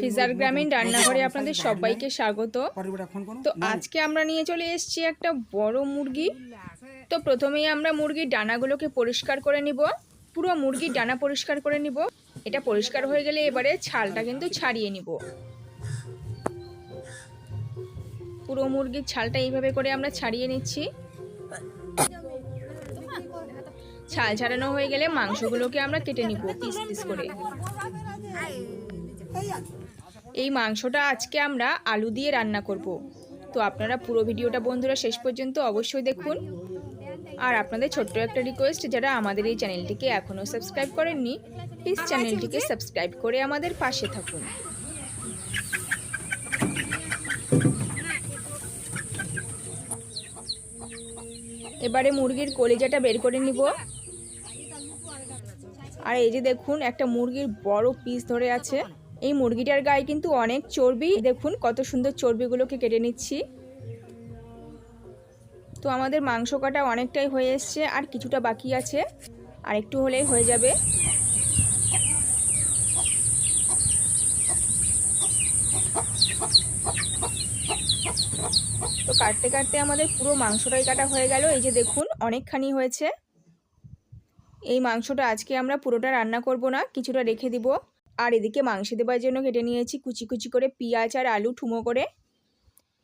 ফিজার গ্রামীণ রান্নাঘরে আপনাদের সবাইকে স্বাগত। তো আজকে আমরা নিয়ে চলে এসেছি একটা বড় মুরগি। তো প্রথমেই আমরা মুরগির ডানাগুলোকে পরিষ্কার করে নিব। পুরো মুরগির ডানা পরিষ্কার করে নিব। এটা পরিষ্কার হয়ে গেলে এবারে ছালটা কিন্তু ছাড়িয়ে নিব। পুরো মুরগির ছালটা এইভাবে করে আমরা ছাড়িয়ে নিচ্ছি। ছাল ছাড়ানো হয়ে গেলে মাংসগুলোকে আমরা কেটে নিব পিস পিস করে। এই মাংসটা আজকে আমরা আলু দিয়ে রান্না করব। তো আপনারা পুরো ভিডিওটা বন্ধুরা শেষ পর্যন্ত অবশ্যই দেখুন। আর আপনাদের ছোট্ট একটা রিকোয়েস্ট, যারা আমাদের এই চ্যানেলটিকে এখনও সাবস্ক্রাইব করেননি, প্লিজ চ্যানেলটিকে সাবস্ক্রাইব করে আমাদের পাশে থাকুন। এবারে মুরগির কলিজাটা বের করে নিব। আর এই যে দেখুন, একটা মুরগির বড় পিস ধরে আছে। এই মুরগিটার গায়ে কিন্তু অনেক চর্বি। দেখুন কত সুন্দর চর্বিগুলোকে কেটে নিচ্ছি। তো আমাদের মাংস কাটা অনেকটাই হয়ে এসছে, আর কিছুটা বাকি আছে, আর একটু হলেই হয়ে যাবে। তো কাটতে কাটতে আমাদের পুরো মাংসটাই কাটা হয়ে গেল। এই যে দেখুন অনেকখানি হয়েছে। এই মাংসটা আজকে আমরা পুরোটা রান্না করব না, কিছুটা রেখে দিব। আর এদিকে মাংস দেবার জন্য কেটে নিয়েছি কুচি কুচি করে পেঁয়াজ আর আলু ঠুমো করে।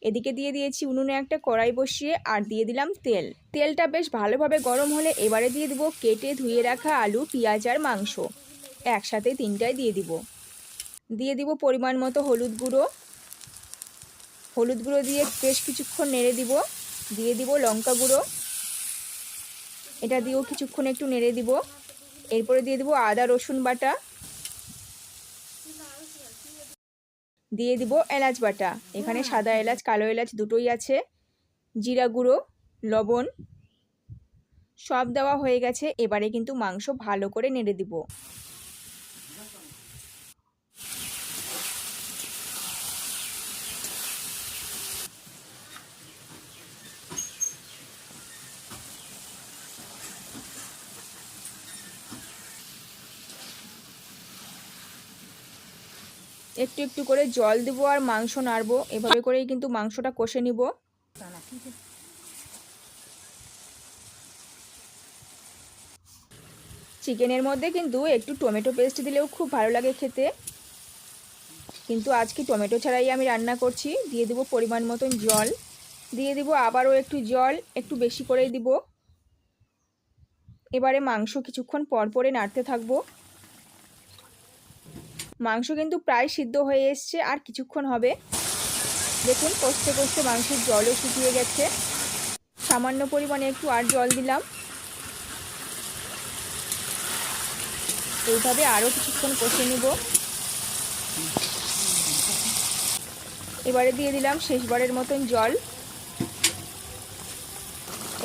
এদিকে দিয়ে দিয়েছি উনুনে একটা কড়াই বসিয়ে, আর দিয়ে দিলাম তেল। তেলটা বেশ ভালোভাবে গরম হলে এবারে দিয়ে দিব কেটে ধুয়ে রাখা আলু, পেঁয়াজ আর মাংস। একসাথে তিনটাই দিয়ে দিব। দিয়ে দিব পরিমাণ মতো হলুদ গুঁড়ো। হলুদ গুঁড়ো দিয়ে বেশ কিছুক্ষণ নেড়ে দিব। দিয়ে দিব লঙ্কা গুঁড়ো। এটা দিয়েও কিছুক্ষণ একটু নেড়ে দিব। এরপরে দিয়ে দিব আদা রসুন বাটা। দিয়ে দিব এলাচ বাটা। এখানে সাদা এলাচ, কালো এলাচ দুটোই আছে। জিরা গুঁড়ো, লবণ সব দেওয়া হয়ে গেছে। এবারে কিন্তু মাংস ভালো করে নেড়ে দিব। একটু একটু করে জল দেবো আর মাংস নাড়বো। এভাবে করেই কিন্তু মাংসটা কষে নিব। চিকেনের মধ্যে কিন্তু একটু টমেটো পেস্ট দিলেও খুব ভালো লাগে খেতে, কিন্তু আজকে টমেটো ছাড়াই আমি রান্না করছি। দিয়ে দেবো পরিমাণ মতন জল। দিয়ে দিব আবারও একটু জল, একটু বেশি করেই দিব। এবারে মাংস কিছুক্ষণ পর পরে নাড়তে থাকবো। মাংস কিন্তু প্রায় সিদ্ধ হয়ে এসছে, আর কিছুক্ষণ হবে। দেখুন কষতে কষতে মাংসের জলও শুকিয়ে গেছে। সামান্য পরিমাণে একটু আর জল দিলাম। এইভাবে আরও কিছুক্ষণ কষে নিব। এবারে দিয়ে দিলাম শেষবারের মতন জল।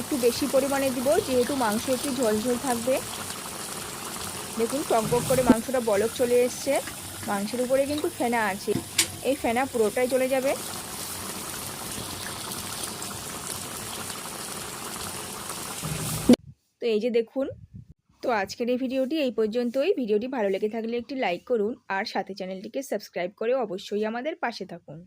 একটু বেশি পরিমাণে দিব, যেহেতু মাংস একটু ঝোল ঝোল থাকবে। দেখুন টকবক করে মাংসটা বলক চলে এসছে। মাংসের উপরে কিন্তু ফেনা আছে, এই ফেনা পুরোটাই চলে যাবে। তো এই যে দেখুন। তো আজকের এই ভিডিওটি এই পর্যন্তই। ভিডিওটি ভালো লেগে থাকলে একটি লাইক করুন, আর সাথে চ্যানেলটিকে সাবস্ক্রাইব করে অবশ্যই আমাদের পাশে থাকুন।